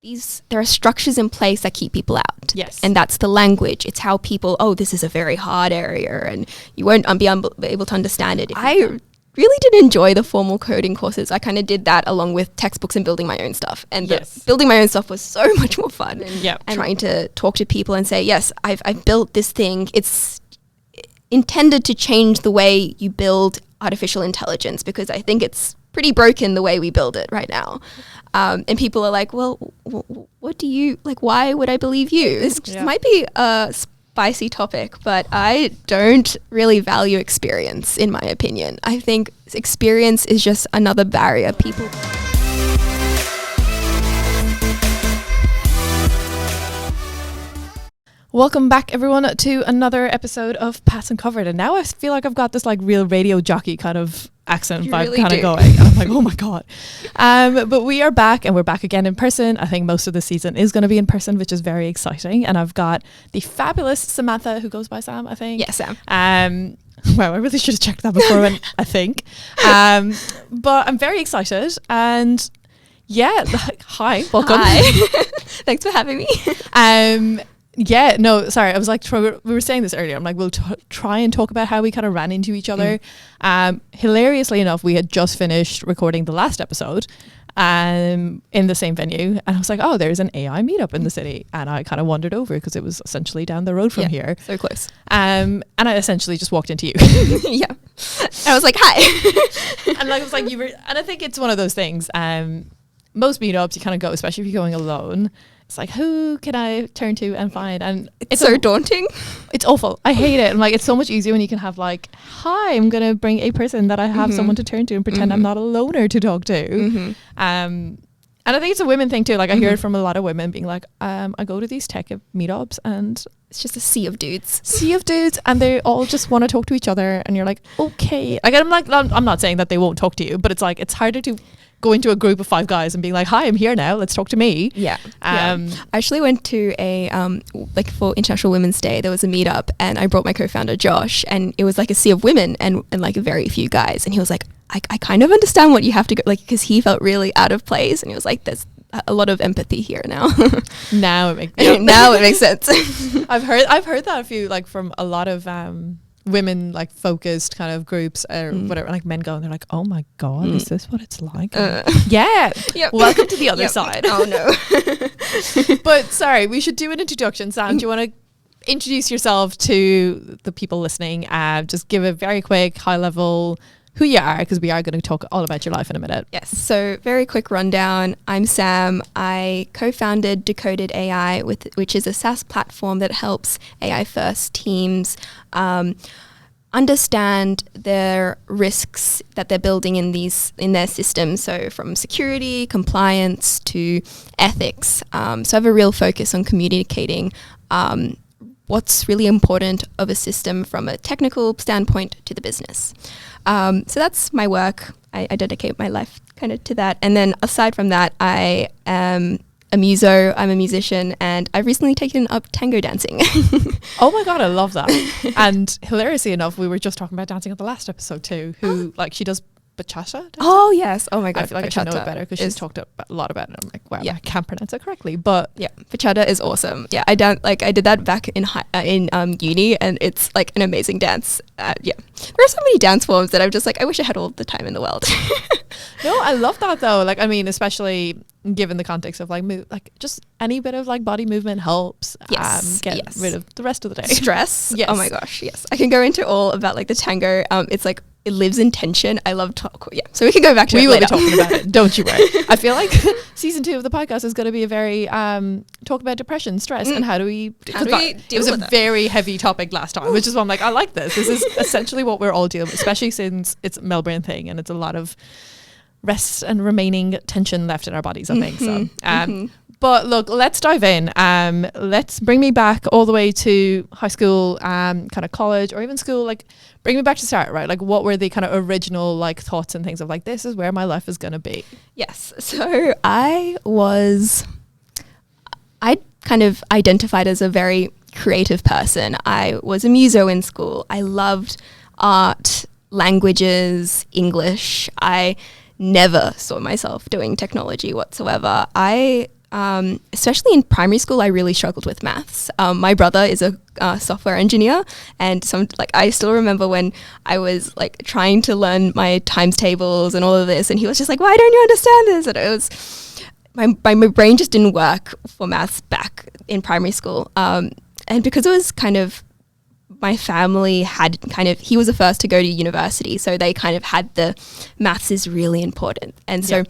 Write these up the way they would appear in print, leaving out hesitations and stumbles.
there are structures in place that keep people out. Yes. And that's the language. It's how people, this is a very hard area and you won't be able to understand it. I really did enjoy the formal coding courses. I kind of did that along with textbooks and building my own stuff. And building my own stuff was so much more fun. And trying to talk to people and say, yes, I've built this thing. It's intended to change the way you build artificial intelligence, because I think it's pretty broken the way we build it right now. And people are like, well, what do you, like, why would I believe you? This might be a spicy topic, but I don't really value experience, in my opinion. I think experience is just another barrier. People... Welcome back, everyone, to another episode of Pass and Covered. And now I feel like I've got this like real radio jockey kind of accent vibe really kind of going. And I'm like, oh my God. But we are back, and we're back again in person. I think most of the season is going to be in person, which is very exciting. And I've got the fabulous Samantha, who goes by Sam, I think. Yeah, Sam. Wow, I really should have checked that before, I think. But I'm very excited. And yeah, hi, welcome. Hi. Thanks for having me. Yeah, no, sorry. I was like, we were saying this earlier. I'm like, we'll try and talk about how we kind of ran into each other. Hilariously enough, we had just finished recording the last episode in the same venue. And I was like, oh, there's an AI meetup in the city. And I kind of wandered over because it was essentially down the road from here. So close. And I essentially just walked into you. Yeah. I was like, hi. And like, I was like, you were, and I think it's one of those things. Most meetups, you kind of go, especially if you're going alone. It's like, who can I turn to and find? And it's so daunting. It's awful. I hate it. And like, it's so much easier when you can have like, hi, I'm going to bring a person that I have someone to turn to and pretend I'm not a loner to talk to. And I think it's a women thing too. Like I hear it from a lot of women being like, I go to these tech meetups and it's just a sea of dudes. And they all just want to talk to each other. And you're like, okay. Like, I'm not saying that they won't talk to you, but it's like, it's harder to go into a group of 5 guys and being like, hi, I'm here now, let's talk to me. I actually went to a like for International Women's Day, there was a meetup, and I brought my co-founder Josh, and it was like a sea of women and like very few guys, and he was like, I kind of understand what you have to go, like, because he felt really out of place, and he was like, there's a lot of empathy here now. Now it makes sense. I've heard that a few, like, from a lot of women like focused kind of groups or whatever, like men go and they're like, oh my God, is this what it's like? Welcome to the other side. Oh no. But sorry, we should do an introduction. Sam, do you want to introduce yourself to the people listening? Just give a very quick high level who you are, because we are going to talk all about your life in a minute. Yes, so very quick rundown. I'm Sam. I co-founded Decoded.AI, which is a SaaS platform that helps AI first teams understand their risks that they're building in their systems. So from security, compliance to ethics. So I have a real focus on communicating what's really important of a system from a technical standpoint to the business. So that's my work. I dedicate my life kind of to that. And then aside from that, I am a muso. I'm a musician, and I've recently taken up tango dancing. Oh my God, I love that. And hilariously enough, we were just talking about dancing at the last episode too, who like she does bachata dancing. Oh yes. Oh my God. I feel like I should know it better because she's talked a lot about it. I'm like, wow, I can't pronounce it correctly, but yeah, bachata is awesome. Yeah, I did that back in uni, and it's like an amazing dance. There are so many dance forms that I'm just like, I wish I had all the time in the world. No, I love that though. Like, I mean, especially given the context of like like just any bit of like body movement helps get rid of the rest of the day. Stress. Yes. Oh my gosh. Yes. I can go into all about like the tango. It's like, it lives in tension. I love so we can go back to it later. We will be talking about it. Don't you worry. I feel like season 2 of the podcast is going to be a very talk about depression, stress, and how do we deal with it. It was a very heavy topic last time, which is why I'm like, I like this. This is essentially what we're all dealing with, especially since it's a Melbourne thing and it's a lot of rest and remaining tension left in our bodies, I think. So but look, let's dive in. Let's bring me back all the way to high school, kind of college, or even school. Like, bring me back to start, right? Like, what were the kind of original like thoughts and things of like, this is where my life is going to be? Yes. So I kind of identified as a very creative person. I was a muso in school. I loved art, languages, English. I never saw myself doing technology whatsoever. I especially in primary school, I really struggled with maths. My brother is a software engineer, and I still remember when I was like trying to learn my times tables and all of this, and he was just like, "Why don't you understand this?" And it was my brain just didn't work for maths back in primary school, and because it was kind of my family he was the first to go to university, so they kind of had the maths is really important, and so.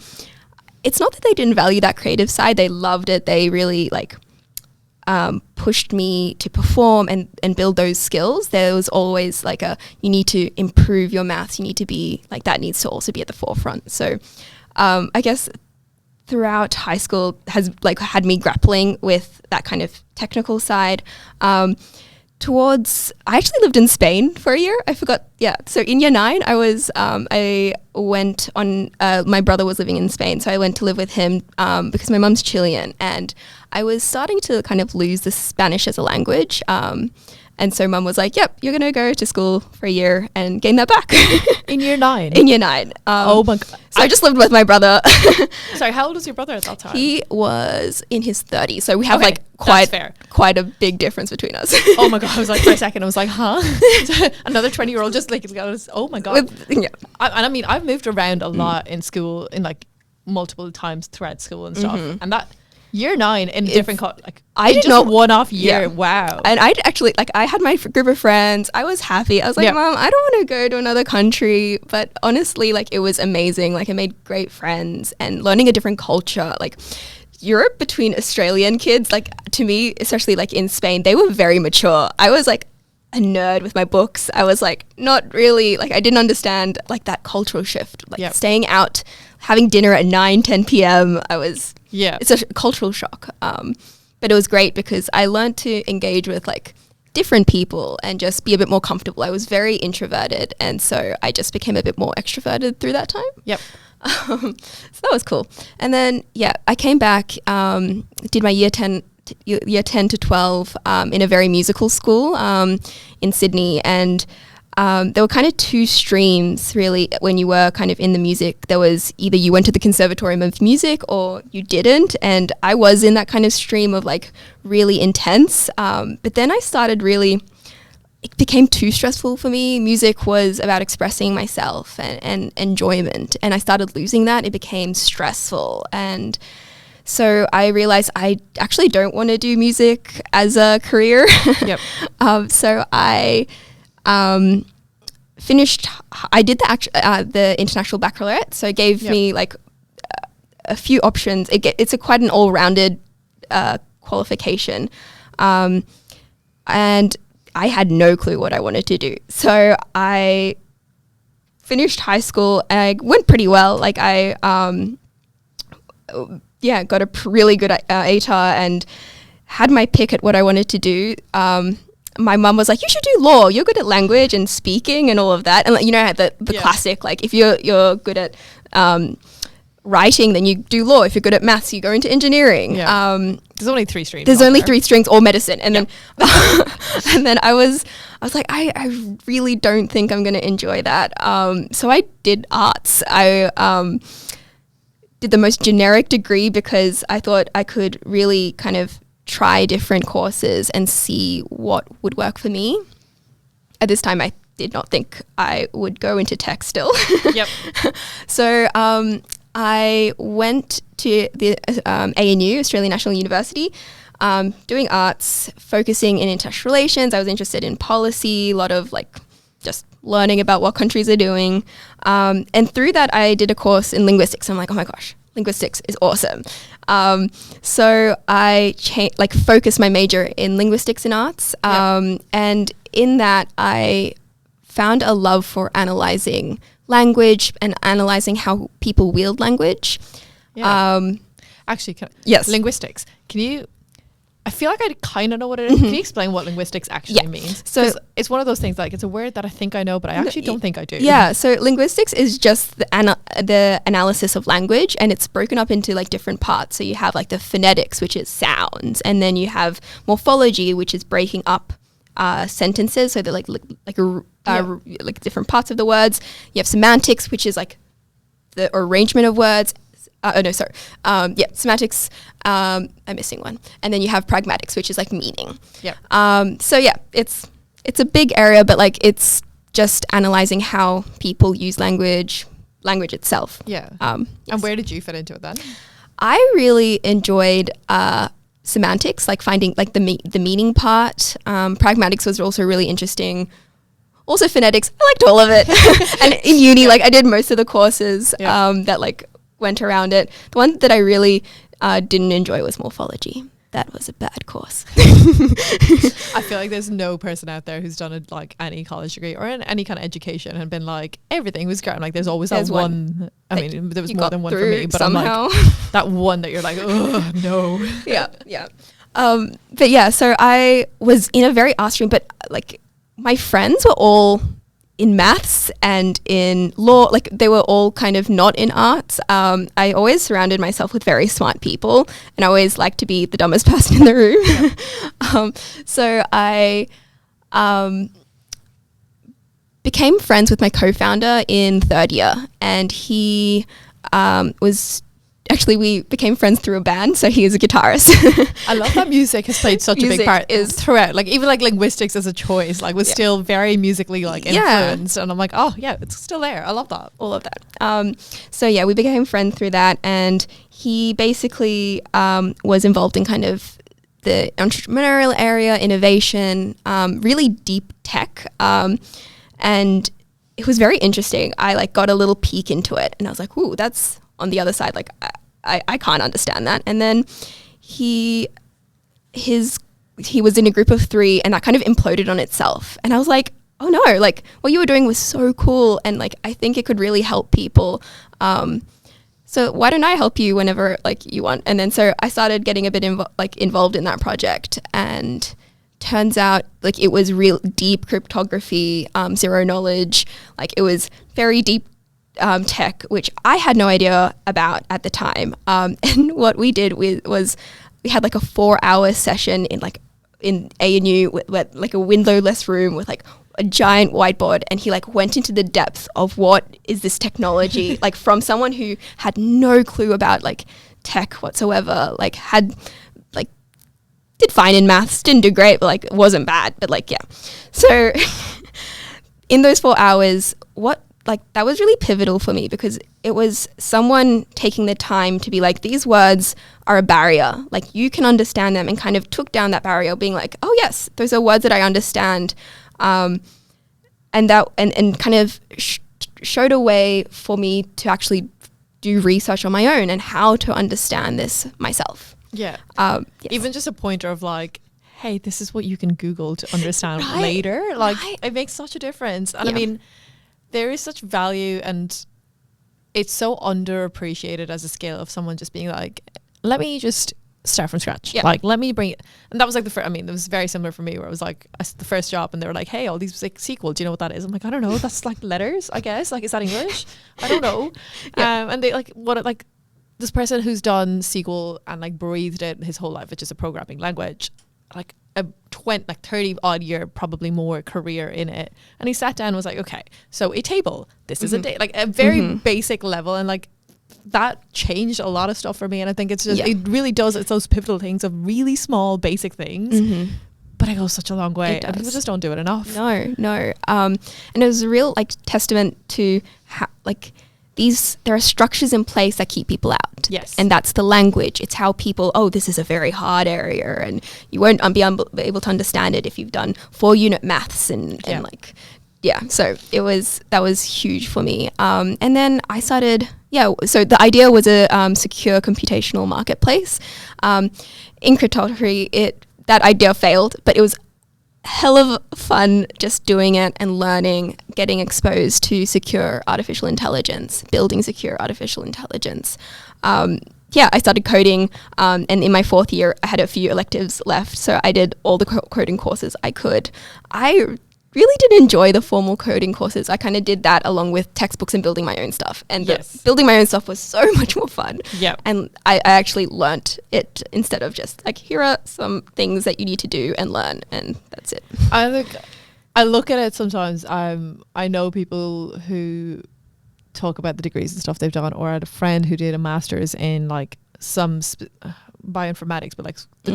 It's not that they didn't value that creative side. They loved it. They really pushed me to perform and build those skills. There was always you need to improve your maths. You need to be that needs to also be at the forefront. So I guess throughout high school has had me grappling with that kind of technical side. I actually lived in Spain for a year. I forgot. Yeah. So in year 9, I went on, my brother was living in Spain. So I went to live with him because my mum's Chilean, and I was starting to kind of lose the Spanish as a language. And so mum was like, yep, you're going to go to school for a year and gain that back. In year 9? In year 9. Oh my God. So I just lived with my brother. Sorry, how old was your brother at that time? He was in his 30s. So we have quite a big difference between us. Oh my God. I was like, for a second, I was like, huh? Another 20-year-old just goes, oh my God. I mean, I've moved around a lot in school, in multiple times throughout school and stuff. Mm-hmm. And that year 9 in different I did not one-off year. Yeah. Wow. And I actually I had my group of friends. I was happy. I was like, Mom, I don't want to go to another country. But honestly, it was amazing. I made great friends, and learning a different culture. Europe, between Australian kids, to me, especially in Spain, they were very mature. I was a nerd with my books. I was not really I didn't understand that cultural shift. Staying out, having dinner at 9-10 p.m. It's a cultural shock. But it was great because I learned to engage with different people and just be a bit more comfortable. I was very introverted, and so I just became a bit more extroverted through that time. Yep. So that was cool. And then I came back, did my year 10 to 12 in a very musical school in Sydney, and there were kind of 2 streams really when you were kind of in the music. There was either you went to the Conservatorium of Music or you didn't, and I was in that kind of stream of really intense, but then I started it became too stressful for me. Music was about expressing myself and enjoyment, and I started losing that. It became stressful, and so I realized I actually don't want to do music as a career. Yep. So I finished. I did the international baccalaureate, so it gave me a few options. It's quite an all-rounded qualification, and I had no clue what I wanted to do. So I finished high school, and I went pretty well. I got a really good ATAR and had my pick at what I wanted to do. My mum was like, you should do law. You're good at language and speaking and all of that. And the classic, if you're good at writing, then you do law. If you're good at maths, you go into engineering. Yeah. There's only 3 streams. There's only 3 streams, or medicine. And then and then I was like, I really don't think I'm going to enjoy that. So I did arts. I did the most generic degree because I thought I could really kind of try different courses and see what would work for me. At this time, I did not think I would go into tech still. Yep. So I went to the ANU, Australian National University, doing arts, focusing in international relations. I was interested in policy, a lot of just learning about what countries are doing. And through that, I did a course in linguistics. I'm like, oh my gosh, linguistics is awesome. So I focused my major in linguistics and arts. And in that, I found a love for analyzing language and analyzing how people wield language. Yeah. Actually, yes. Linguistics. Can you... I feel like I kind of know what it is. Mm-hmm. Can you explain what linguistics actually means? So it's one of those things, it's a word that I think I know, but I actually don't think I do. Yeah. So linguistics is just the analysis of language, and it's broken up into different parts. So you have the phonetics, which is sounds, and then you have morphology, which is breaking up sentences. So they're different parts of the words. You have semantics, which is the arrangement of words. semantics. I'm missing one. And then you have pragmatics, which is like meaning. Yeah. It's a big area, but like it's just analyzing how people use language itself. Yeah. Yes. And where did you fit into it then? I really enjoyed semantics, like finding like the meaning part. Pragmatics was also really interesting. Also phonetics, I liked all of it. And in uni, like I did most of the courses that like went around it. The one that I really didn't enjoy was morphology. That was a bad course. I feel like there's no person out there who's done it like any college degree or in any kind of education and been like everything was great. I'm like there's always that one. I mean, there was more than one for me, but somehow. I'm like that one that you're like, oh no. Yeah. But yeah, so I was in a very art stream, but like my friends were all in maths and in law, like they were all kind of not in arts. I always surrounded myself with very smart people and I always liked to be the dumbest person in the room. So I became friends with my co-founder in third year, and he we became friends through a band, so he is a guitarist. I love that music has played such a big part throughout. Like even like linguistics as a choice, like was still very musically like influenced, and I'm like, oh yeah, it's still there. I love that, all of that. So yeah, we became friends through that, and he basically was involved in kind of the entrepreneurial area, innovation, really deep tech, and it was very interesting. I like got a little peek into it, and I was like, ooh, that's on the other side, like I can't understand that. And then he was in a group of 3 and that kind of imploded on itself. And I was like, oh no, like what you were doing was so cool. And like, I think it could really help people. So why don't I help you whenever like you want? And then, so I started getting a bit involved in that project, and turns out like it was real deep cryptography, zero knowledge. Like it was very deep tech, which I had no idea about at the time. And what we did was we had like a 4-hour session in ANU with like a windowless room with like a giant whiteboard, and he like went into the depth of what is this technology, like from someone who had no clue about like tech whatsoever, like had like did fine in maths, didn't do great, but like it wasn't bad, but like yeah. So in those 4 hours, that was really pivotal for me, because it was someone taking the time to be like, these words are a barrier, like you can understand them, and kind of took down that barrier, being like, oh yes, those are words that I understand, and kind of showed a way for me to actually do research on my own and how to understand this myself. Yeah. Yes. Even just a pointer of like, hey, this is what you can Google to understand later. Like it makes such a difference. And I mean, there is such value, and it's so underappreciated as a skill of someone just being like, let me just start from scratch. Yeah. Like, let me bring it. And that was like the first, I mean, it was very similar for me, where it was like the first job and they were like, hey, all these like SQL, do you know what that is? I'm like, I don't know. That's like letters, I guess. Like, is that English? I don't know. And they like, this person who's done SQL and like breathed it his whole life, which is a programming language, like a 30 odd year, probably more career in it. And he sat down and was like, okay, so a table, this is a date, like a very basic level. And like that changed a lot of stuff for me. And I think it's just, it really does. It's those pivotal things of really small, basic things. But it goes such a long way. And people just don't do it enough. No. And it was a real like testament to how like there are structures in place that keep people out. Yes. And that's the language. It's how people, oh, this is a very hard area, and you won't be able to understand it if you've done 4-unit maths and like, yeah. So that was huge for me. And then I started, so the idea was a secure computational marketplace. In cryptography, that idea failed, but it was hell of fun just doing it and learning, getting exposed to secure artificial intelligence, building secure artificial intelligence. I started coding, and in my 4th year, I had a few electives left, so I did all the coding courses I could. I really did enjoy the formal coding courses. I kind of did that along with textbooks and building my own stuff. And building my own stuff was so much more fun. Yeah. And I actually learnt it instead of just like, here are some things that you need to do and learn, and that's it. I look at it sometimes. I know people who talk about the degrees and stuff they've done, or I had a friend who did a master's in like some bioinformatics, but like the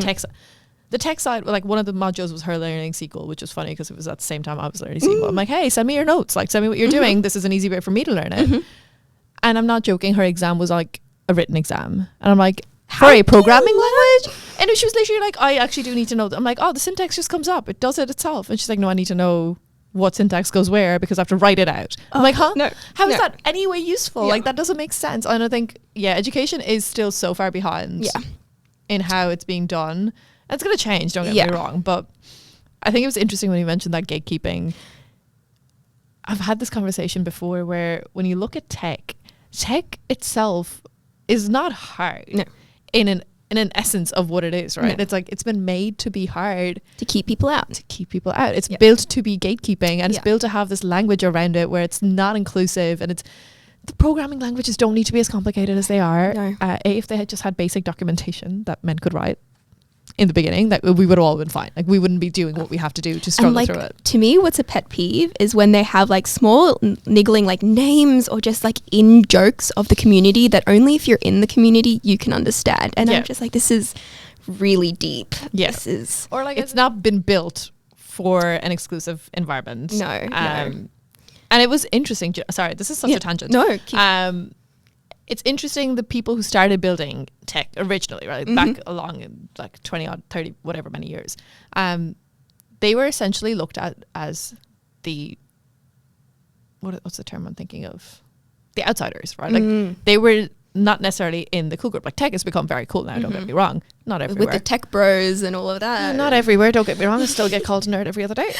tech side, like one of the modules was her learning SQL, which was funny because it was at the same time I was learning SQL. I'm like, hey, send me your notes, like send me what you're doing. This is an easy way for me to learn it. And I'm not joking, her exam was like a written exam, and I'm like, for a programming language? And she was literally like, I actually do need to know. I'm like, oh, the syntax just comes up, it does it itself. And she's like, no, I need to know what syntax goes where because I have to write it out. I'm like, huh? No, how is that any way useful? Like, that doesn't make sense. And I think, education is still so far behind in how it's being done. It's going to change, don't get me wrong. But I think it was interesting when you mentioned that gatekeeping. I've had this conversation before where when you look at tech itself is not hard in an essence of what it is, right? It's like it's been made to be hard. To keep people out. It's built to be gatekeeping, and it's built to have this language around it where it's not inclusive, and the programming languages don't need to be as complicated as they are. No. If they had just had basic documentation that men could write in the beginning, that we would have all been fine. Like, we wouldn't be doing what we have to do to struggle through it. To me, what's a pet peeve is when they have like small niggling like names or just like in jokes of the community that only if you're in the community you can understand. And I'm just like, this is really deep. This is, or like it's not been built for an exclusive environment. No. And it was interesting. Sorry, this is such a tangent. No. It's interesting, the people who started building tech originally, right, back along in like 20 odd, 30, whatever many years, they were essentially looked at as the, what's the term I'm thinking of? The outsiders, right? Like, they were not necessarily in the cool group. Like, tech has become very cool now, don't get me wrong. Not everywhere. With the tech bros and all of that. Not everywhere, don't get me wrong. I still get called a nerd every other day.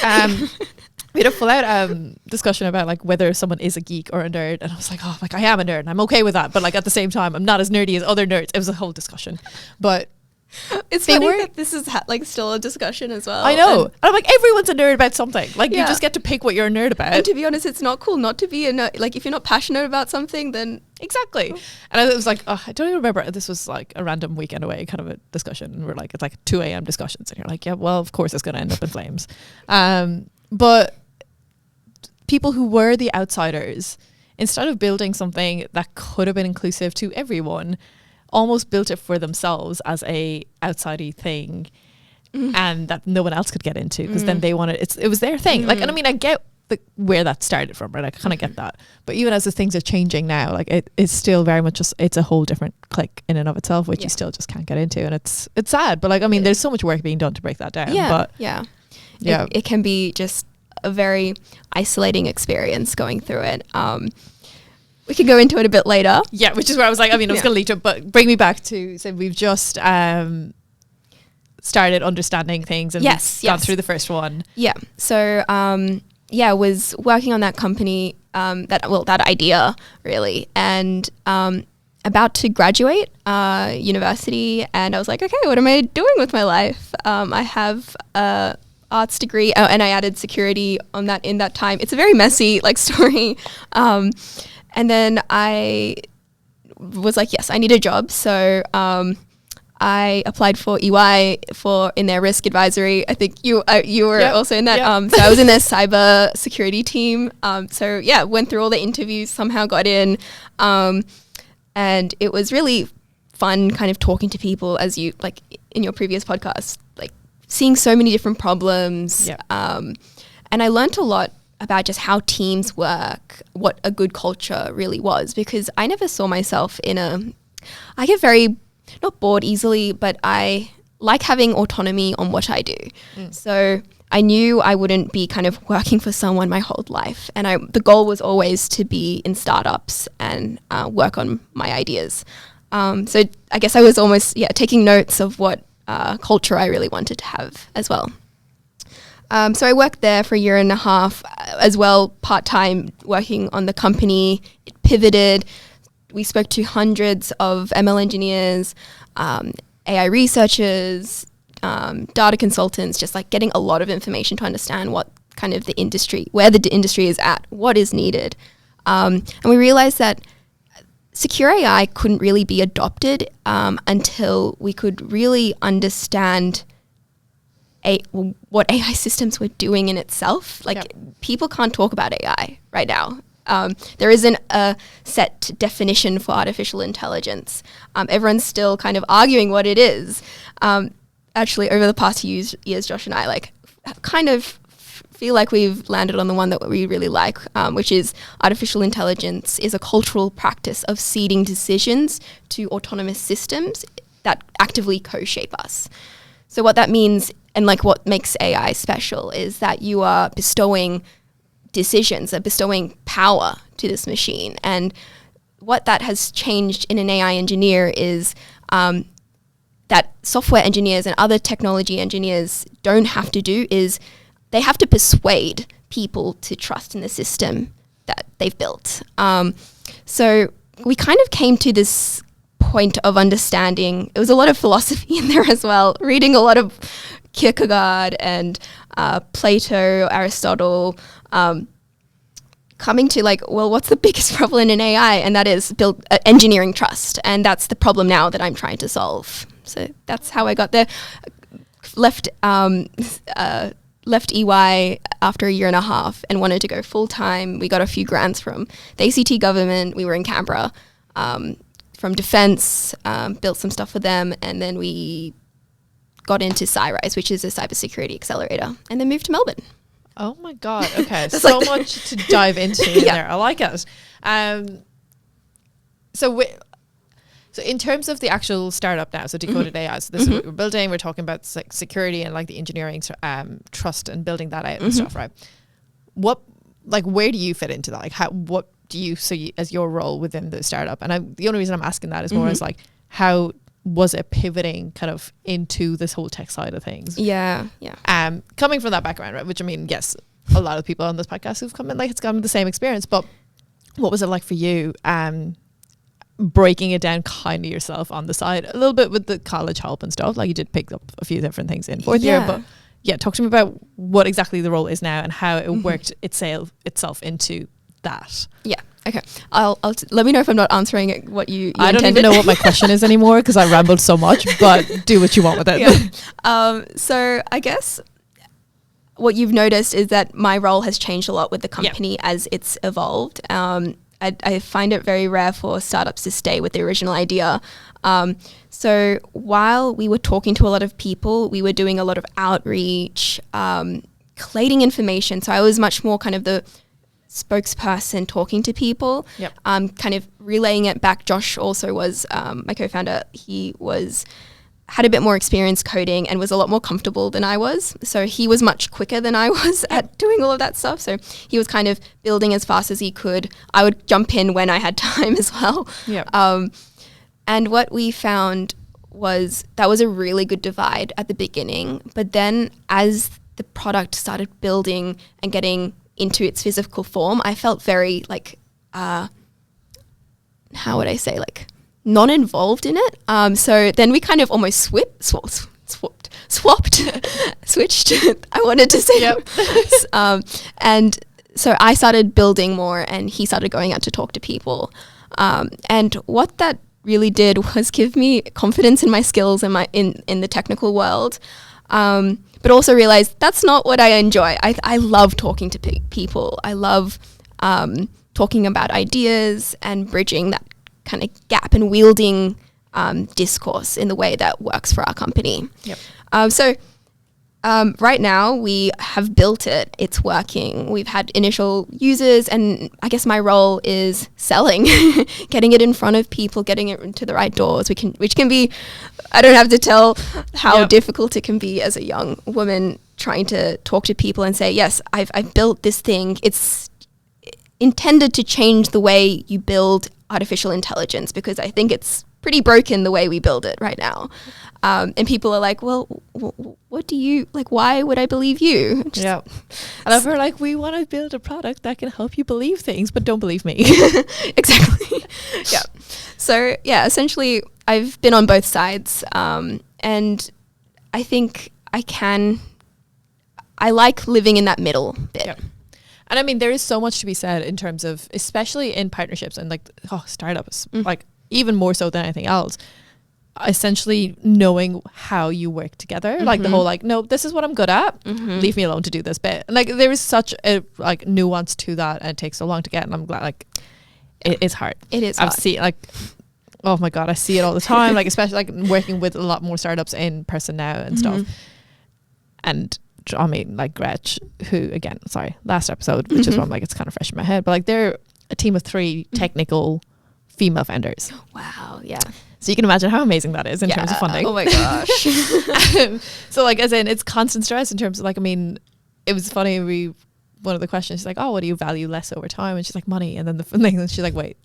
We had a full out discussion about like whether someone is a geek or a nerd, and I was like, oh, like I am a nerd and I'm okay with that, but like at the same time I'm not as nerdy as other nerds. It was a whole discussion, but it's funny that this is like still a discussion as well. I know, and I'm like, everyone's a nerd about something. Like, you just get to pick what you're a nerd about. And to be honest, it's not cool not to be a nerd. Like, if you're not passionate about something, then exactly. And I was like, oh, I don't even remember. This was like a random weekend away kind of a discussion, and we're like, it's like 2 a.m. discussions, and you're like, yeah, well, of course it's going to end up in flames. But people who were the outsiders, instead of building something that could have been inclusive to everyone, almost built it for themselves as a outsidey thing, and that no one else could get into, because then they wanted it was their thing. Like, and I mean, I get where that started from, right? I kind of get that, but even as the things are changing now, like it is still very much just, it's a whole different clique in and of itself, which you still just can't get into, and it's sad. But like, I mean, there's so much work being done to break that down. It can be just a very isolating experience going through it. We could go into it a bit later. Yeah, which is where I was like, I mean, I was going to lead to, but bring me back to, so we've just started understanding things and gone through the first one. Yeah. So, was working on that company, that idea really, and about to graduate university, and I was like, okay, what am I doing with my life? I have a arts degree, and I added security on that in that time. It's a very messy like story. And then I was like, yes, I need a job. So I applied for EY in their risk advisory. I think you were also in that. So I was in their cybersecurity team. Went through all the interviews, somehow got in. And it was really fun kind of talking to people, as you, like in your previous podcast, like seeing so many different problems. And I learned a lot about just how teams work, what a good culture really was, because I never saw myself I get very, not bored easily, but I like having autonomy on what I do. So I knew I wouldn't be kind of working for someone my whole life. And the goal was always to be in startups and work on my ideas. So I guess I was almost, taking notes of what culture I really wanted to have as well. So I worked there for a year and a half as well, part-time, working on the company. It pivoted. We spoke to hundreds of ML engineers, AI researchers, data consultants, just like getting a lot of information to understand what kind of the industry, where the industry is at, what is needed. And we realized that secure AI couldn't really be adopted until we could really understand what AI systems were doing in itself. Like, people can't talk about AI right now. There isn't a set definition for artificial intelligence. Everyone's still kind of arguing what it is. Actually, over the past few years, Josh and I kind of feel like we've landed on the one that we really like, which is artificial intelligence is a cultural practice of ceding decisions to autonomous systems that actively co-shape us. So what that means, and like what makes AI special, is that you are bestowing decisions, bestowing power to this machine. And what that has changed in an AI engineer is that software engineers and other technology engineers don't have to do is they have to persuade people to trust in the system that they've built. So we kind of came to this point of understanding. It was a lot of philosophy in there as well, reading a lot of Kierkegaard and Plato, Aristotle, coming to like, well, what's the biggest problem in AI? And that is engineering trust. And that's the problem now that I'm trying to solve. So that's how I got there. Left EY after a year and a half and wanted to go full time. We got a few grants from the ACT government. We were in Canberra, from defense, built some stuff for them. And then we got into CyRise, which is a cybersecurity accelerator, and then moved to Melbourne. Oh my God. Okay. So like much to dive into there. I like it. So in terms of the actual startup now, so Decoded.AI, so this is what we're building. We're talking about like security and like the engineering trust and building that out and stuff, right? Where do you fit into that? Like what do you see as your role within the startup? And the only reason I'm asking that is more as like, how was it pivoting kind of into this whole tech side of things? Yeah. Coming from that background, right? Which I mean, yes, a lot of people on this podcast who've come in, like it's got the same experience, but what was it like for you? Breaking it down kind of yourself on the side a little bit with the college help and stuff. Like you did pick up a few different things in fourth year, but yeah, talk to me about what exactly the role is now and how it worked itself into that. Yeah. Okay. I'll let me know if I'm not answering what you I intended. don't even know what my question is anymore because I rambled so much, but do what you want with it. Yeah. So I guess what you've noticed is that my role has changed a lot with the company as it's evolved. I find it very rare for startups to stay with the original idea. So while we were talking to a lot of people, we were doing a lot of outreach, collating information. So I was much more kind of the spokesperson talking to people, kind of relaying it back. Josh also was my co-founder. He had a bit more experience coding and was a lot more comfortable than I was. So he was much quicker than I was at doing all of that stuff. So he was kind of building as fast as he could. I would jump in when I had time as well. And what we found was that was a really good divide at the beginning. But then as the product started building and getting into its physical form, I felt very like, how would I say, like, non-involved in it. So then we kind of almost switched. I wanted to say, and so I started building more and he started going out to talk to people. And what that really did was give me confidence in my skills and in the technical world. But also realized that's not what I enjoy. I love talking to people. I love talking about ideas and bridging that kind of gap and wielding discourse in the way that works for our company. So right now we have built it. It's working. We've had initial users, and I guess my role is selling, getting it in front of people, getting it into the right doors, which can be, I don't have to tell how difficult it can be as a young woman trying to talk to people and say, yes, I've built this thing. It's intended to change the way you build artificial intelligence, because I think it's pretty broken the way we build it right now. And people are like, well, what do you, like, why would I believe you? And we're like, we want to build a product that can help you believe things, but don't believe me. Exactly. So, essentially, I've been on both sides. And I think I like living in that middle bit. And I mean, there is so much to be said in terms of, especially in partnerships and like startups, like even more so than anything else. essentially knowing how you work together, like the whole like, no, this is what I'm good at, leave me alone to do this bit. Like there is such a like nuance to that, and it takes so long to get, and I'm glad like it is hard. It is I've hard. seen like, oh my god, I see it all the time, like especially like working with a lot more startups in person now and stuff. And I mean like Gretch, who again, sorry, last episode, which is why I'm like, it's kind of fresh in my head, but like they're a team of 3 technical female founders. Wow. Yeah. So you can imagine how amazing that is in terms of funding. Oh my gosh. So like, as in, it's constant stress in terms of like, I mean, it was funny. One of the questions, she's like, oh, what do you value less over time? And she's like, money. And then the thing, and she's like, wait,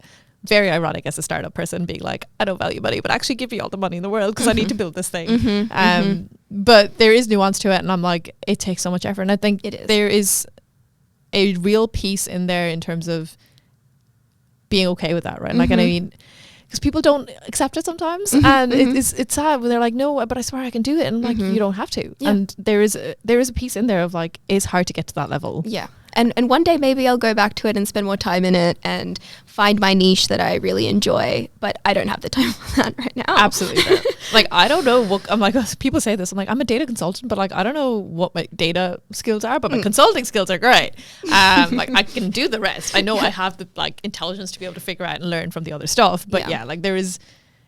very ironic as a startup person being like, I don't value money, but actually give you all the money in the world because I need to build this thing. But there is nuance to it. And I'm like, it takes so much effort. And I think there is a real piece in there in terms of being okay with that, right? Like, and I mean, because people don't accept it sometimes, and it's sad when they're like, no, but I swear I can do it, and like, you don't have to. And there is a piece in there of like, it's hard to get to that level. Yeah. And one day maybe I'll go back to it and spend more time in it and find my niche that I really enjoy, but I don't have the time for that right now. Absolutely. Like, I don't know what, I'm like, people say this, I'm like, I'm a data consultant, but like, I don't know what my data skills are, but my consulting skills are great. Like, I can do the rest. I know I have the like intelligence to be able to figure out and learn from the other stuff, but like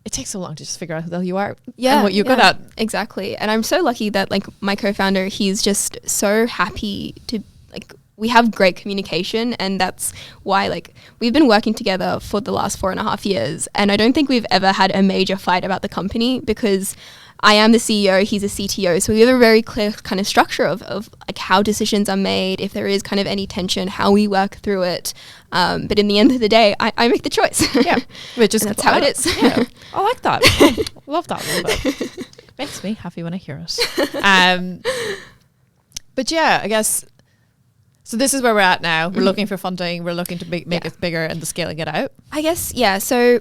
it takes so long to just figure out who the hell you are and what you're good at. Exactly. And I'm so lucky that like my co-founder, he's just so happy to like, we have great communication, and that's why like we've been working together for the last 4.5 years, and I don't think we've ever had a major fight about the company because I am the CEO, he's a CTO, so we have a very clear kind of structure of like how decisions are made, if there is kind of any tension, how we work through it. But in the end of the day, I make the choice. Yeah, which is that's how it is. Yeah, I like that. I love that a little bit. Makes me happy when I hear it. But yeah, I guess. So this is where we're at now. We're looking for funding. We're looking to make it bigger and the scaling it out. I guess, yeah. So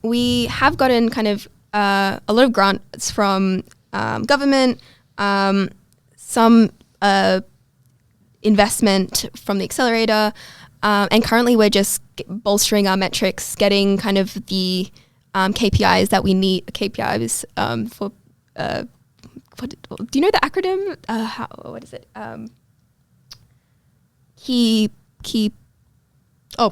we have gotten kind of a lot of grants from government, some investment from the accelerator, and currently we're just bolstering our metrics, getting kind of the KPIs that we need. KPIs for do you know the acronym? What is it? Key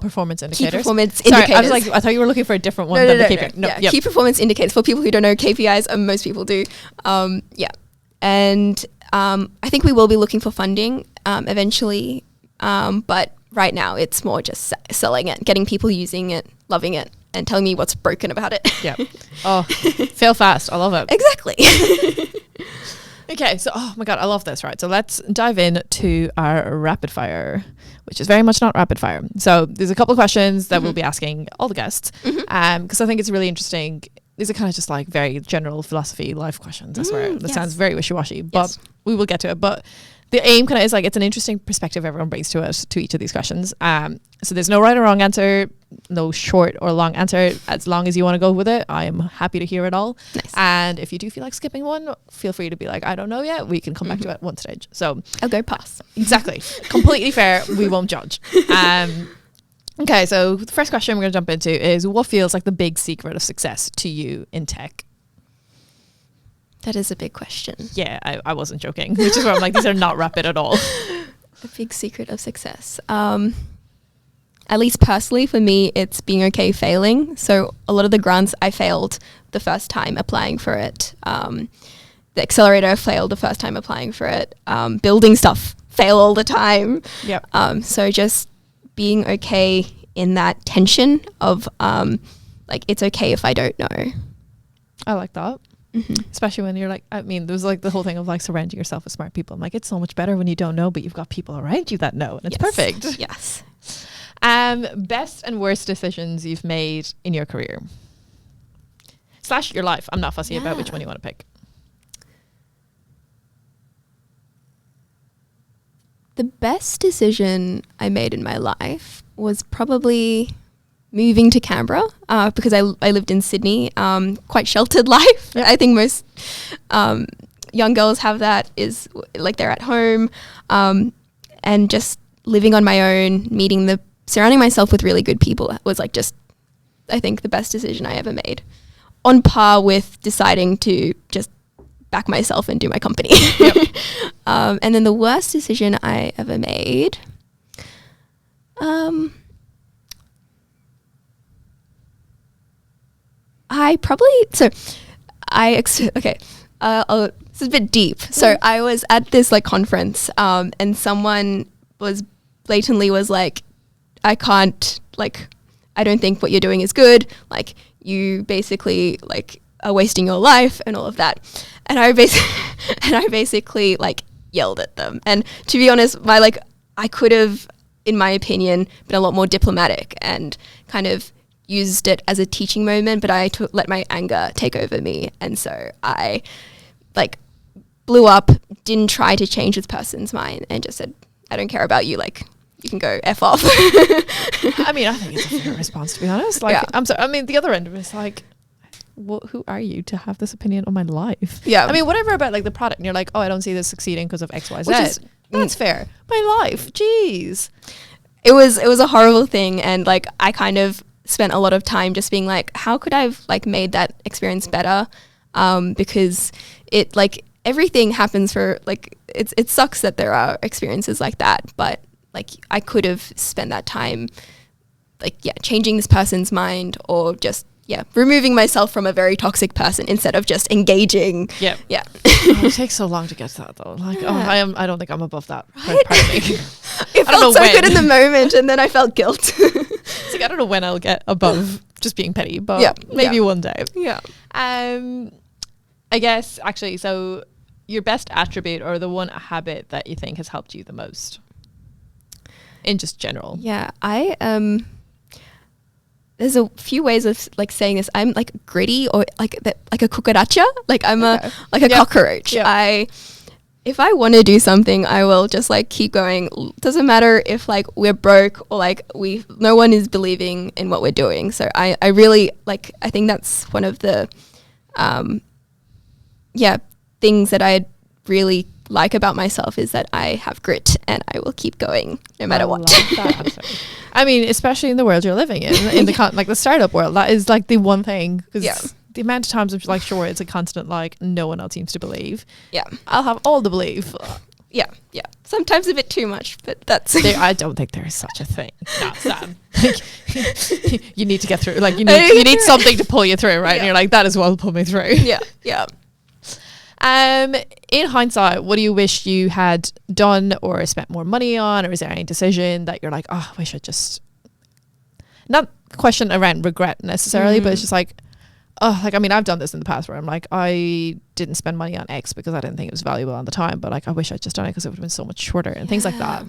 performance indicators. Key performance indicators. Sorry, I was like, I thought you were looking for a different one than the KPI. No. Yeah, key performance indicators. For people who don't know KPIs, most people do. And I think we will be looking for funding eventually. But right now, it's more just selling it, getting people using it, loving it, and telling me what's broken about it. Yeah. Oh, fail fast. I love it. Exactly. Okay, so, oh my God, I love this, right? So let's dive in to our rapid fire, which is very much not rapid fire. So there's a couple of questions that we'll be asking all the guests, because I think it's really interesting. These are kind of just like very general philosophy, life questions, I swear. That sounds very wishy-washy, but we will get to it. But the aim kind of is like, it's an interesting perspective everyone brings to it, to each of these questions. So there's no right or wrong answer, no short or long answer. As long as you want to go with it, I am happy to hear it all. Nice. And if you do feel like skipping one, feel free to be like, I don't know yet. We can come back to it at one stage. So I'll go pass. Exactly. Completely fair. We won't judge. Okay, so the first question we're going to jump into is, what feels like the big secret of success to you in tech? That is a big question. Yeah, I wasn't joking, which is where I'm like, these are not rapid at all. A big secret of success. At least personally for me, it's being okay failing. So a lot of the grants I failed the first time applying for it. The accelerator failed the first time applying for it. Building stuff fail all the time. Yep. So just being okay in that tension of like, it's okay if I don't know. I like that. Especially when you're like, I mean, there's like the whole thing of like surrounding yourself with smart people. I'm like, it's so much better when you don't know, but you've got people around you that know, and it's perfect. Yes. Best and worst decisions you've made in your career / your life. I'm not fussy about which one you want to pick. The best decision I made in my life was probably moving to Canberra, because I lived in Sydney, quite sheltered life. I think most young girls have that, is like they're at home, and just living on my own, surrounding myself with really good people was like just, I think, the best decision I ever made. on par with deciding to just back myself and do my company. Yep. And then the worst decision I ever made, this is a bit deep. So I was at this like conference, and someone was blatantly was like, I don't think what you're doing is good. Like, you basically like are wasting your life and all of that. And I basically like yelled at them. And to be honest, I could have, in my opinion, been a lot more diplomatic and kind of used it as a teaching moment, but I let my anger take over me. And so I like blew up, didn't try to change this person's mind, and just said, I don't care about you. Like, you can go F off. I mean, I think it's a fair response, to be honest. Like, I'm sorry. I mean, the other end of it is like, who are you to have this opinion on my life? Yeah. I mean, whatever about like the product, and you're like, oh, I don't see this succeeding because of X, Y, Z. That's fair. My life, jeez. It was a horrible thing, and like I kind of spent a lot of time just being like, how could I have like made that experience better? Because it like everything happens for like it sucks that there are experiences like that, but like I could have spent that time like changing this person's mind, or just removing myself from a very toxic person instead of just engaging. Yeah. It takes so long to get to that though. Like, I don't think I'm above that. Right? It felt so good in the moment, and then I felt guilt. It's like, I don't know when I'll get above just being petty, but maybe one day. Yeah. I guess actually, so your best attribute or the one habit that you think has helped you the most in just general? Yeah, there's a few ways of like saying this. I'm like gritty, or like a cucaracha. Like I'm a cockroach. Yep. If I want to do something, I will just like keep going. Doesn't matter if like we're broke or like no one is believing in what we're doing. So I really like, I think that's one of the things that I really like about myself, is that I have grit and I will keep going no matter what. I mean, especially in the world you're living in the like the startup world, that is like the one thing, because the amount of times I'm like, sure, it's a constant like no one else seems to believe. Yeah, I'll have all the belief. Yeah. Sometimes a bit too much, but that's. I don't think there is such a thing. No, Sam. Like, you need to get through. Like you need something to pull you through, right? And you're like, that is what will pull me through. Yeah. In hindsight, what do you wish you had done or spent more money on, or is there any decision that you're like, oh, I wish I just, not question around regret necessarily, but it's just like, oh, like, I mean, I've done this in the past where I'm like, I didn't spend money on X because I didn't think it was valuable at the time, but like, I wish I'd just done it because it would have been so much shorter and things like that.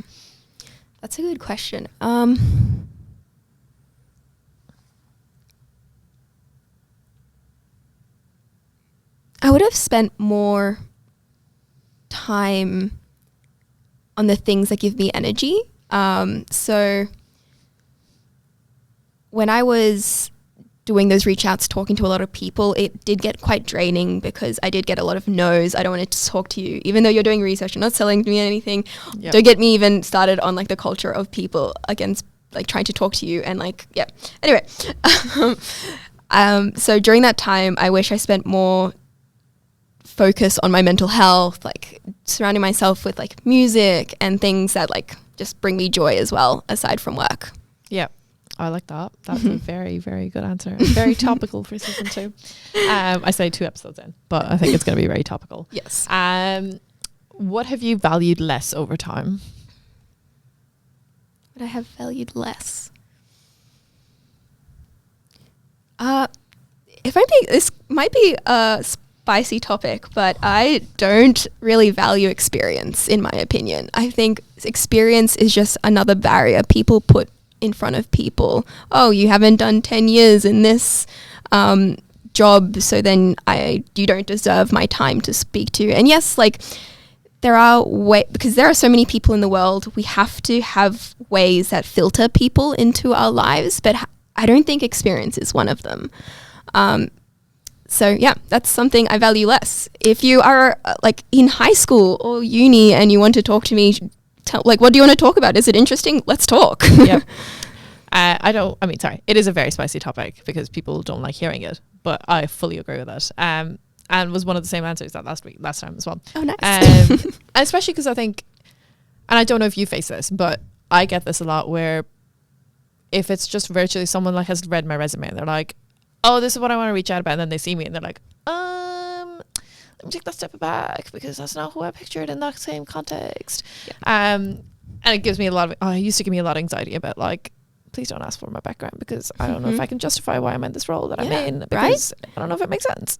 That's a good question. I would have spent more time on the things that give me energy. So when I was doing those reach outs, talking to a lot of people, it did get quite draining because I did get a lot of no's. I don't want to talk to you, even though you're doing research, you're not selling me anything. Yep. Don't get me even started on like the culture of people against like trying to talk to you and like, Anyway, so during that time, I wish I spent more focus on my mental health, like surrounding myself with like music and things that like just bring me joy as well, aside from work. Yeah, I like that. That's a very, very good answer. Very topical for season 2. I say 2 episodes in, but I think it's going to be very topical. Yes. What have you valued less over time? What I have valued less? This might be a spicy topic, but I don't really value experience, in my opinion. I think experience is just another barrier people put in front of people. Oh, you haven't done 10 years in this job, so then you don't deserve my time to speak to. And yes, like because there are so many people in the world, we have to have ways that filter people into our lives, but I don't think experience is one of them. So yeah, that's something I value less. If you are like in high school or uni and you want to talk to me, what do you want to talk about? Is it interesting? Let's talk. Yep. It is a very spicy topic because people don't like hearing it, but I fully agree with it. And was one of the same answers that last time as well. Oh, nice. Especially because I think, and I don't know if you face this, but I get this a lot where if it's just virtually someone like has read my resume and they're like, oh, this is what I want to reach out about, and then they see me and they're like, let me take that step back because that's not who I pictured in that same context. Yeah. And it gives me it used to give me a lot of anxiety about like, please don't ask for my background because I don't know if I can justify why I'm in this role that I'm in, because I don't know if it makes sense.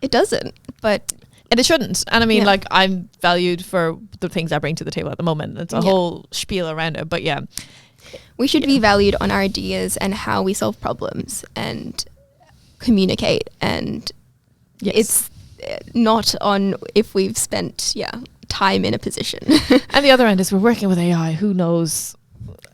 It doesn't, and it shouldn't. And I mean, like, I'm valued for the things I bring to the table at the moment. It's a whole spiel around it, but we should be valued on our ideas and how we solve problems and communicate, and it's not on if we've spent time in a position. And the other end is we're working with AI. Who knows?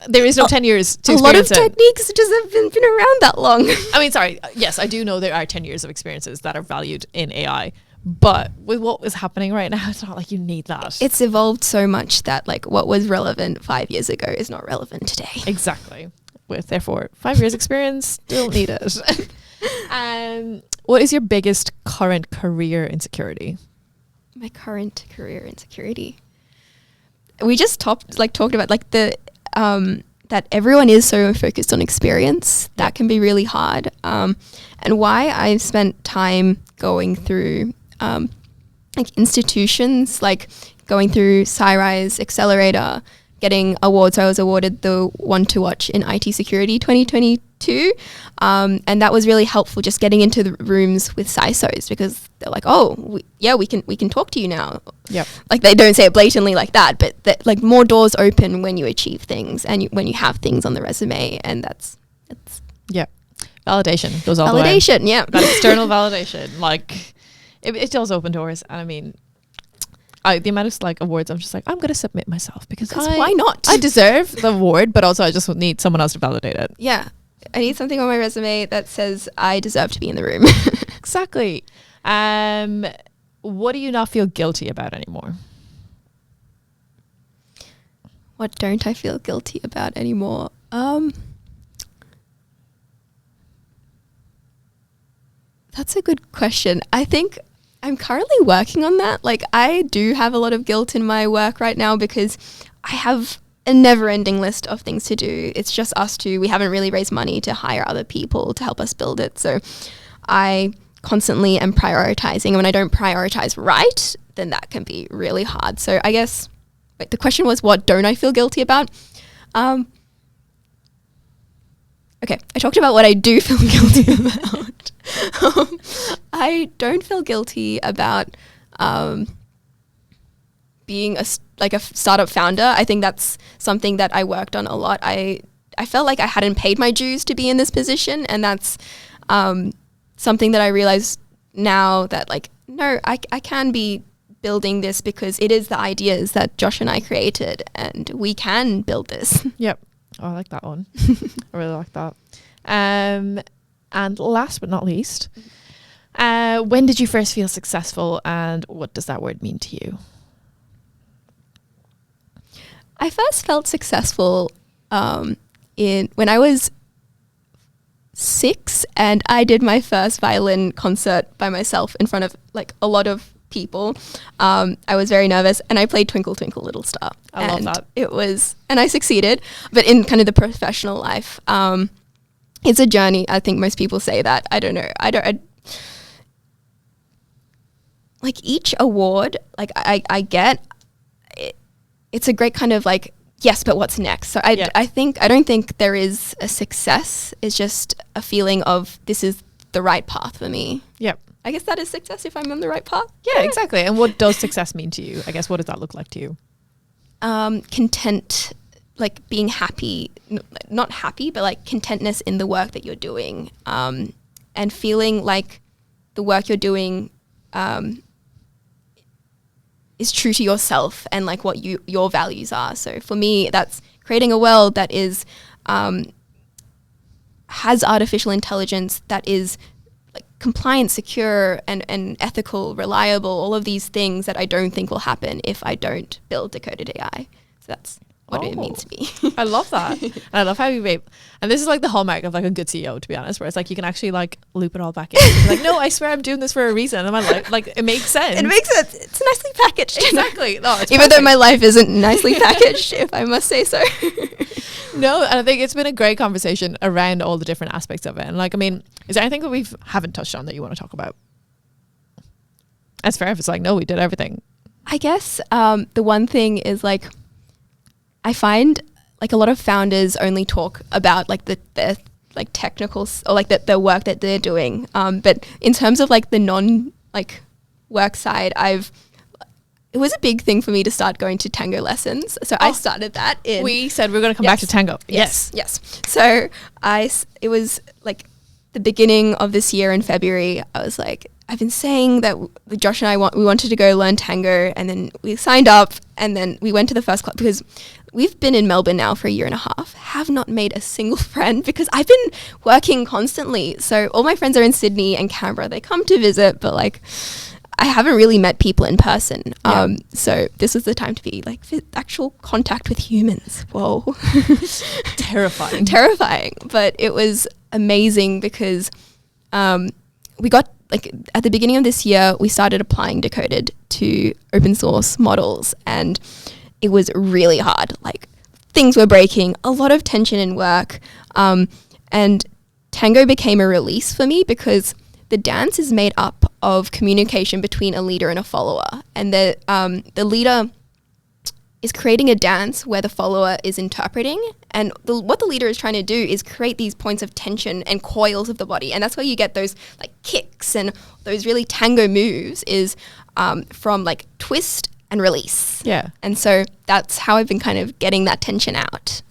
There is no 10 years to experience. A lot of techniques just haven't been around that long. I mean, sorry. Yes, I do know there are 10 years of experiences that are valued in AI. But with what is happening right now, it's not like you need that. It's evolved so much that like what was relevant 5 years ago is not relevant today. Exactly. Therefore, 5 years experience, don't need it. What is your biggest current career insecurity? My current career insecurity. We just talked about like the that everyone is so focused on experience. That can be really hard. And why I've spent time going through like institutions, like going through CYRISE Accelerator, getting awards. I was awarded the one to watch in IT security 2022. And that was really helpful, just getting into the rooms with CISOs, because they're like, we can talk to you now. Yep. Like they don't say it blatantly like that, but like more doors open when you achieve things and when you have things on the resume, and it's validation goes all the way. Validation, yeah. That external validation, like it does open doors. And I mean, the amount of like awards, I'm just like, I'm going to submit myself because why not? I deserve the award, but also I just need someone else to validate it. Yeah. I need something on my resume that says I deserve to be in the room. Exactly. What do you not feel guilty about anymore? What don't I feel guilty about anymore? That's a good question. I think I'm currently working on that. Like, I do have a lot of guilt in my work right now because I have a never-ending list of things to do. It's just us two. We haven't really raised money to hire other people to help us build it. So I constantly am prioritizing. And when I don't prioritize right, then that can be really hard. So I guess the question was, what don't I feel guilty about? Okay, I talked about what I do feel guilty about. I don't feel guilty about being a startup founder. I think that's something that I worked on a lot. I felt like I hadn't paid my dues to be in this position, and that's something that I realize now that like, no, I can be building this because it is the ideas that Josh and I created, and we can build this. Yep. Oh, I like that one. I really like that. And last but not least, when did you first feel successful, and what does that word mean to you? I first felt successful when I was 6, and I did my first violin concert by myself in front of like a lot of people. I was very nervous, and I played Twinkle Twinkle Little Star. I love that. And I succeeded, but in kind of the professional life, it's a journey. I think most people say that. I don't know. Like each award, like I get, it's a great kind of like, yes, but what's next? So I don't think there is a success. It's just a feeling of this is the right path for me. Yep. I guess that is success if I'm on the right path. Yeah, exactly. And what does success mean to you? I guess, what does that look like to you? Content, like being happy, not happy, but like contentness in the work that you're doing, and feeling like the work you're doing is true to yourself and like what your values are. So for me, that's creating a world that is has artificial intelligence that is like compliant, secure, and ethical, reliable, all of these things that I don't think will happen if I don't build Decoded.AI. So that's what it means to be. I love that. And I love how you rape. And this is like the hallmark of like a good CEO, to be honest, where it's like you can actually like loop it all back in. Like, no, I swear I'm doing this for a reason. And my life, like, it makes sense. It makes sense. It's nicely packaged. Exactly. No, even though my life isn't nicely packaged, if I must say so. No, and I think it's been a great conversation around all the different aspects of it. And like, I mean, is there anything that we haven't touched on that you want to talk about? As fair if it's like, no, we did everything. I guess the one thing is like, I find like a lot of founders only talk about like the like technical or like the work that they're doing. But in terms of like the non like work side, it was a big thing for me to start going to tango lessons. So I started that in... We said we were going to come back to tango. Yes. So it was like the beginning of this year in February. I was like, I've been saying that Josh and I we wanted to go learn tango, and then we signed up, and then we went to the first club because we've been in Melbourne now for a year and a half, have not made a single friend because I've been working constantly. So all my friends are in Sydney and Canberra. They come to visit, but like I haven't really met people in person. So this was the time to be like actual contact with humans. Whoa. Terrifying. But it was amazing because we got like at the beginning of this year, we started applying Decoded to open source models, and it was really hard. Like things were breaking, a lot of tension in work. And Tango became a release for me because the dance is made up of communication between a leader and a follower. And the leader is creating a dance where the follower is interpreting. And what the leader is trying to do is create these points of tension and coils of the body. And that's where you get those like kicks and those really tango moves is from like twist and release. Yeah. And so that's how I've been kind of getting that tension out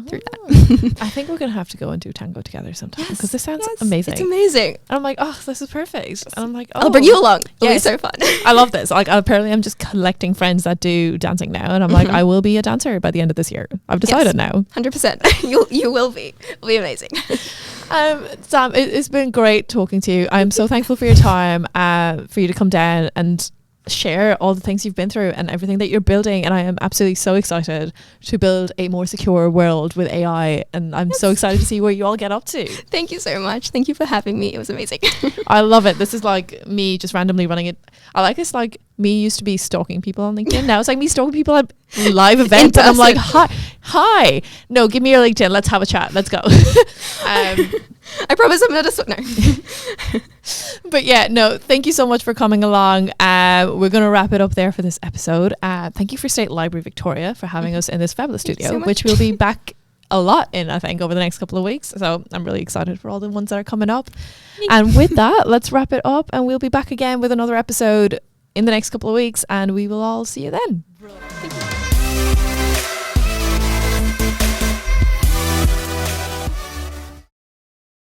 through that. I think we're going to have to go and do tango together sometime because this sounds amazing. It's amazing. And I'm like, oh, this is perfect. And I'm like, oh. I'll bring you along. It'll be so fun. I love this. Like apparently I'm just collecting friends that do dancing now. And I'm like, I will be a dancer by the end of this year. I've decided now. 100%. You will be. It'll be amazing. Sam, it's been great talking to you. I'm so thankful for your time, for you to come down and share all the things you've been through and everything that you're building, and I am absolutely so excited to build a more secure world with AI, and I'm so excited to see where you all get up to. Thank you so much. Thank you for having me. It was amazing. I love it. This is like me just randomly running it. I like this, like me used to be stalking people on LinkedIn. Now it's like me stalking people at live events and I'm like, hi, no, give me your LinkedIn, let's have a chat, let's go. I promise I'm not a stalker. No. But yeah, no, thank you so much for coming along. We're going to wrap it up there for this episode. Thank you for State Library Victoria for having us in this fabulous studio, which we'll be back a lot in, I think, over the next couple of weeks. So I'm really excited for all the ones that are coming up. And with that, let's wrap it up, and we'll be back again with another episode in the next couple of weeks, and we will all see you then. Thank you.